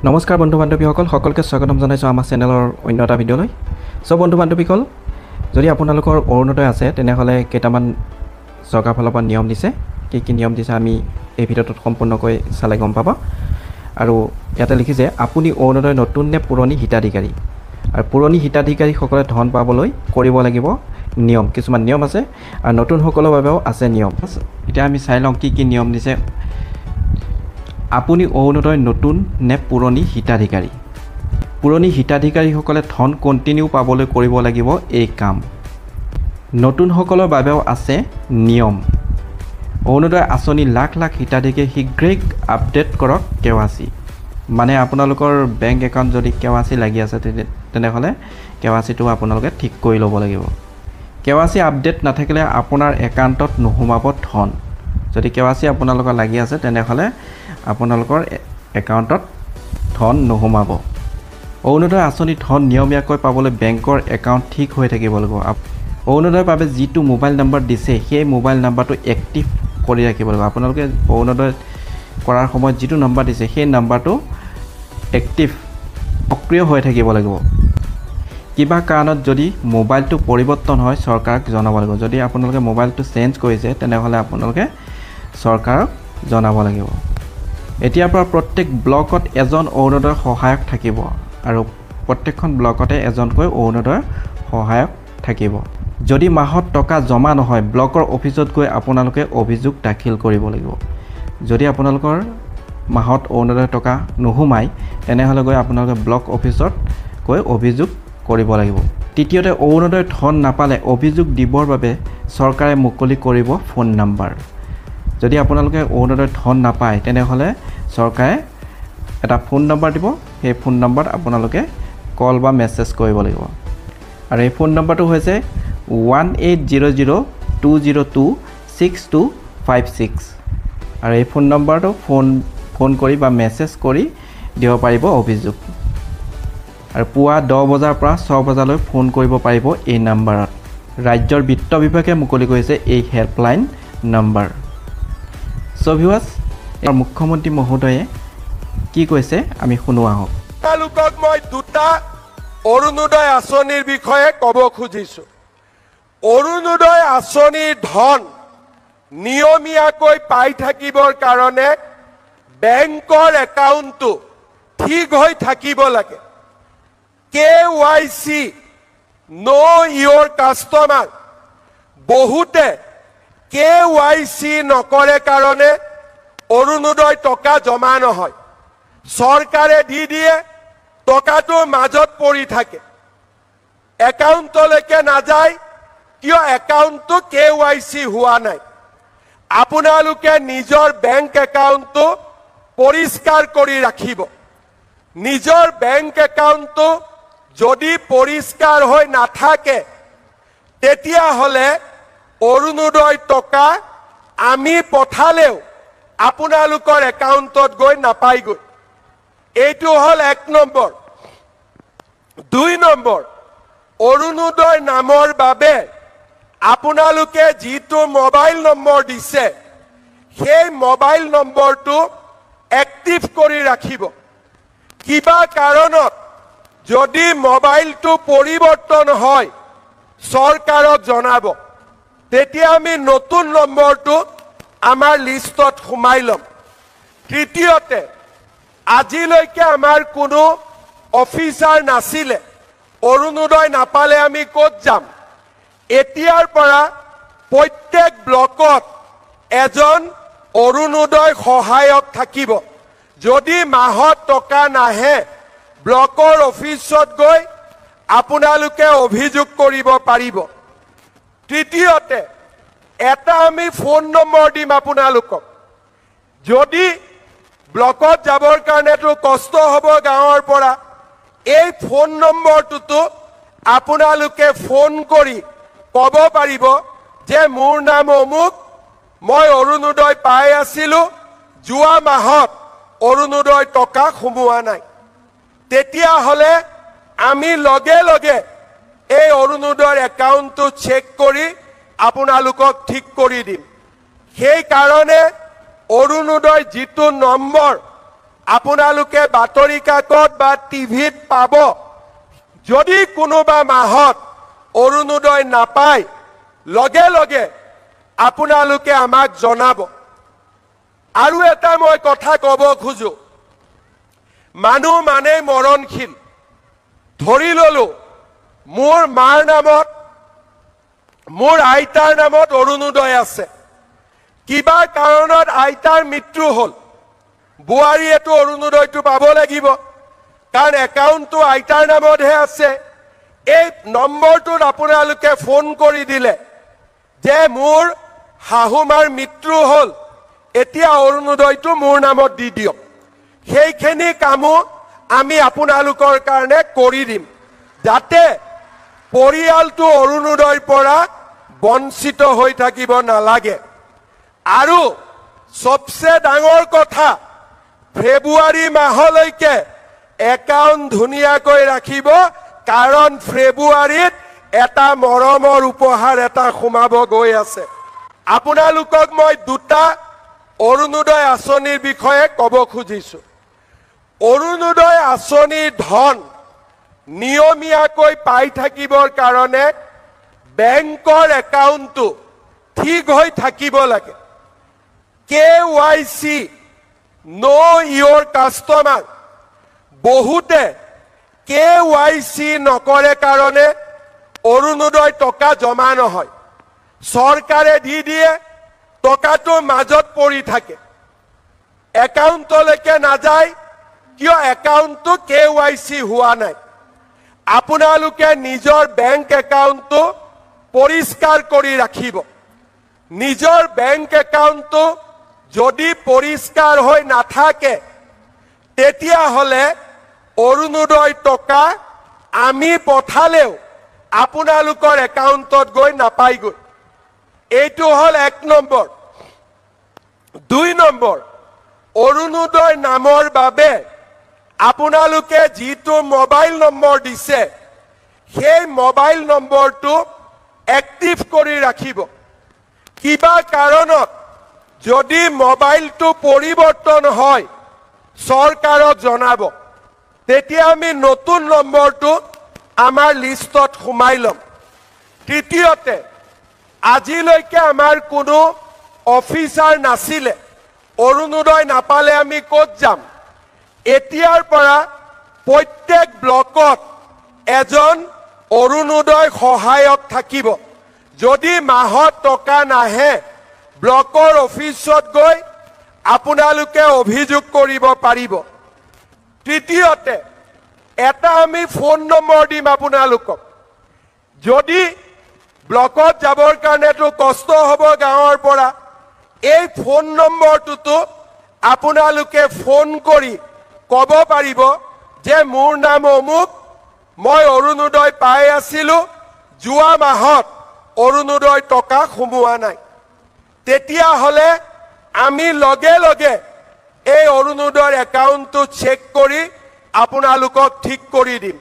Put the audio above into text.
নমস্কাৰ বন্ধু বান্ধৱীসকল সকলোকে স্বাগতম জনাইছোঁ আমাৰ চেনেলৰ অন্য এটা ভিডিঅ'লৈ। বন্ধু বান্ধৱীসকল, যদি আপোনালোকৰ অৰুণোদয় আছে তেনেহ'লে কেইটামান চৰকাৰৰ ফালৰ পৰা নিয়ম দিছে। কি নিয়ম দিছে আমি এই ভিডিঅ'টোত সম্পূৰ্ণকৈ চালে গম পাব। আৰু ইয়াতে লিখিছে আপুনি অৰুণোদয় নতুন নে পুৰণি হিতাধিকাৰী, আৰু পুৰণি হিতাধিকাৰীসকলে ধন পাবলৈ কৰিব লাগিব নিয়ম, কিছুমান নিয়ম আছে, আৰু নতুনসকলৰ বাবেও আছে নিয়ম। এতিয়া আমি চাই লওঁ কি নিয়ম দিছে। আপুনি অৰুণোদয় নতুন নে পুৰণি হিতাধিকাৰী। পুৰণি হিতাধিকাৰীসকলে ধন কণ্টিনিউ পাবলৈ কৰিব লাগিব এই কাম। নতুনসকলৰ বাবেও আছে নিয়ম। অৰুণোদয় আঁচনি লাখ লাখ হিতাধিকাৰী শীঘ্ৰেই আপডেট কৰক KYC। মানে আপোনালোকৰ বেংক একাউণ্ট যদি KYC লাগি আছে তেনেহ'লে KYCটো আপোনালোকে ঠিক কৰি ল'ব লাগিব। KYC আপডেট নাথাকিলে আপোনাৰ একাউণ্টত নোসোমাব ধন। যদি KYC আপোনালোকৰ লাগি আছে তেনেহ'লে আপোনালোকৰ একাউণ্টত ধন নোসোমাব। অৰুণোদয় আঁচনি ধন নিয়মীয়াকৈ পাবলৈ বেংকৰ একাউণ্ট ঠিক হৈ থাকিব লাগিব। অৰুণোদয়ৰ বাবে যিটো মোবাইল নম্বৰ দিছে সেই মোবাইল নম্বৰটো এক্টিভ কৰি ৰাখিব লাগিব। আপোনালোকে অৰুণোদয় কৰাৰ সময়ত যিটো নম্বৰ দিছে সেই নম্বৰটো এক্টিভ সক্ৰিয় হৈ থাকিব লাগিব। কিবা কাৰণত যদি মোবাইলটো পৰিৱৰ্তন হয় চৰকাৰক জনাব লাগিব। যদি আপোনালোকে মোবাইলটো চেঞ্জ কৰিছে তেনেহ'লে আপোনালোকে চৰকাৰক জনাব লাগিব। এতিয়াৰ পৰা প্ৰত্যেক ব্লকত এজন অৰুণোদয় সহায়ক থাকিব, আৰু প্ৰত্যেকখন ব্লকতে এজনকৈ অৰুণোদয় সহায়ক থাকিব। যদি মাহত টকা জমা নহয় ব্লকৰ অফিচত গৈ আপোনালোকে অভিযোগ দাখিল কৰিব লাগিব। যদি আপোনালোকৰ মাহত অৰুণোদয় টকা নোসোমায় তেনেহ'লে গৈ আপোনালোকে ব্লক অফিচত গৈ অভিযোগ কৰিব লাগিব। তৃতীয়তে, অৰুণোদয় ধন নাপালে অভিযোগ দিবৰ বাবে চৰকাৰে মুকলি কৰিব ফোন নম্বৰ। যদি আপোনালোকে অৰুণোদয় ধন নাপায় তেনেহ'লে চৰকাৰে এটা ফোন নম্বৰ দিব, সেই ফোন নম্বৰত আপোনালোকে কল বা মেছেজ কৰিব লাগিব। আৰু এই ফোন নম্বৰটো হৈছে 1800202626। আৰু এই ফোন নম্বৰটো ফোন কৰি বা মেছেজ কৰি দিব পাৰিব অভিযোগ। আৰু পুৱা 10 বজাৰ পৰা 6 বজালৈ ফোন কৰিব পাৰিব এই নম্বৰত। ৰাজ্যৰ বিত্ত বিভাগে মুকলি কৰিছে এই হেল্পলাইন নম্বৰ। ভিউৱাৰ্ছ, মুখ্যমন্ত্ৰী মহোদয়ে কি কৈছে আমি শুনো আহক। আপোনালোকক মই দুটা অৰুণোদয় আঁচনিৰ বিষয়ে ক'ব খুজিছোঁ। অৰুণোদয় আঁচনিৰ ধন নিয়মীয়াকৈ পাই থাকিবৰ কাৰণে বেংকৰ একাউণ্টটো ঠিক হৈ থাকিব লাগে। KYC ন' ইয়ৰ কাষ্টমাৰ। বহুতে KYC নকৰে কাৰণে অৰুণোদয় টকা জমা নহয়। চৰকাৰে দি দিয়ে, টকাটো মাজত পৰি থাকে, একাউণ্টলৈকে নাযায়। কিয়? একাউণ্টটো KYC হোৱা নাই। আপোনালোকে নিজৰ বেংক একাউণ্টটো পৰিষ্কাৰ কৰি ৰাখিব। নিজৰ বেংক একাউণ্টটো যদি পৰিষ্কাৰ হৈ নাথাকে তেতিয়াহ'লে অৰুণোদয় টকা আমি পঠালেও আপোনালোকৰ একাউণ্টত গৈ নাপায়গৈ। এইটো হ'ল 1 নম্বৰ। 2 নম্বৰ, অৰুণোদয় নামৰ বাবে আপোনালোকে যিটো মোবাইল নম্বৰ দিছে সেই মোবাইল নম্বৰটো এক্টিভ কৰি ৰাখিব। কিবা কাৰণত যদি মোবাইলটো পৰিৱৰ্তন হয় চৰকাৰক জনাব, তেতিয়া আমি নতুন নম্বৰটো আমাৰ লিষ্টত সোমাই ল'ম। তৃতীয়তে, আজিলৈকে আমাৰ কোনো অফিচাৰ নাছিলে। অৰুণোদয় নাপালে আমি ক'ত যাম? এতিয়াৰ পৰা প্ৰত্যেক ব্লকত এজন অৰুণোদয় সহায়ক থাকিব। যদি মাহত টকা নাহে ব্লকৰ অফিচত গৈ আপোনালোকে অভিযোগ কৰিব পাৰিব। তৃতীয়তে, এটা আমি ফোন নম্বৰ দিম আপোনালোকক। যদি ব্লকত যাবৰ কাৰণেতো কষ্ট হ'ব গাঁৱৰ পৰা, এই ফোন নম্বৰটোতো আপোনালোকে ফোন কৰি ক'ব পাৰিব যে মোৰ নাম অমুক, মই অৰুণোদয় পাই আছিলোঁ, যোৱা মাহত অৰুণোদয় টকা সোমোৱা নাই। তেতিয়াহ'লে আমি লগে লগে এই অৰুণোদয়ৰ একাউণ্টটো চেক কৰি আপোনালোকক ঠিক কৰি দিম। সেই কাৰণে অৰুণোদয় যিটো নম্বৰ আপোনালোকে বাতৰি কাকত বা টিভিত পাব যদি কোনোবা মাহত অৰুণোদয় নাপায় লগে লগে আপোনালোকে আমাক জনাব আৰু এটা মই কথা ক'ব খোজো মানুহ মানে মৰণশীল ধৰি ললো মোৰ মাৰ নামত মোৰ আইতাৰ নামত অৰুণোদয় আছে কিবা কাৰণত আইতাৰ মৃত্যু হ'ল বুৱাৰীয়েতো অৰুণোদয়টো পাব লাগিব কাৰণ একাউণ্টটো আইতাৰ নামতহে আছে এই নম্বৰটোত আপোনালোকে ফোন কৰি দিলে যে মোৰ শাহুমাৰ মৃত্যু হ'ল এতিয়া অৰুণোদয়টো মোৰ নামত দি দিয়ক সেইখিনি কামো আমি আপোনালোকৰ কাৰণে কৰি দিম যাতে পৰিয়ালটো অৰুণোদয়ৰ পৰা বঞ্চিত হৈ থাকিব নালাগে আৰু সবচে ডাঙৰ কথা ফেব্ৰুৱাৰী মাহলৈকে একাউণ্ট ধুনীয়াকৈ ৰাখিব কাৰণ ফেব্ৰুৱাৰীত এটা মৰমৰ উপহাৰ এটা সোমাব গৈ আছে আপোনালোকক মই দুটা অৰুণোদয় আঁচনিৰ বিষয়ে ক'ব খুজিছো অৰুণোদয় আঁচনিৰ ধন নিয়মীয়াকৈ পাই থাকিবৰ কাৰণে বেংকৰ একাউণ্টটো ঠিক হৈ থাকিব লাগে KYC know your customer বহুতে KYC নকৰে কাৰণে অৰুণোদয় টকা জমা নহয় চৰকাৰে দি দিয়ে টকাটো মাজত পৰি থাকে একাউণ্টলৈকে নাযায় কিয় একাউণ্টটো KYC হোৱা নাই আপোনালোকে নিজৰ বেংক একাউণ্টটো পৰিষ্কাৰ কৰি ৰাখিব নিজৰ বেংক একাউণ্টটো যদি পৰিষ্কাৰ হৈ নাথাকে তেতিয়াহ'লে অৰুণোদয় টকা আমি পঠালেও আপোনালোকৰ একাউণ্টত গৈ নাপায়গৈ এইটো হ'ল 1 নম্বৰ 2 নম্বৰ অৰুণোদয় নামৰ বাবে আপোনালোকে যিটো মোবাইল নম্বৰ দিছে সেই মোবাইল নম্বৰটো এক্টিভ কৰি ৰাখিব কিবা কাৰণত যদি মোবাইলটো পৰিৱৰ্তন হয় চৰকাৰক জনাব তেতিয়া আমি নতুন নম্বৰটো আমাৰ লিষ্টত সোমাই ল'ম তৃতীয়তে আজিলৈকে আমাৰ কোনো অফিচাৰ নাছিলে অৰুণোদয় নাপালে আমি ক'ত যাম এতিয়াৰ পৰা প্ৰত্যেক ব্লকত এজন অৰুণোদয় সহায়ক থাকিব যদি মাহত টকা নাহে ব্লকৰ অফিচত গৈ আপোনালোকে অভিযোগ কৰিব পাৰিব তৃতীয়তে এটা আমি ফোন নম্বৰ দিম আপোনালোকক যদি ব্লকত যাবৰ কাৰণেতো কষ্ট হ'ব গাঁৱৰ পৰা এই ফোন নম্বৰটোতো আপোনালোকে ফোন কৰি ক'ব পাৰিব যে মোৰ নাম অমুক মই অৰুণোদয় পাই আছিলোঁ যোৱা মাহত অৰুণোদয় টকা সোমোৱা নাই তেতিয়াহ'লে আমি লগে লগে এই অৰুণোদয়ৰ একাউণ্টটো চেক কৰি আপোনালোকক ঠিক কৰি দিম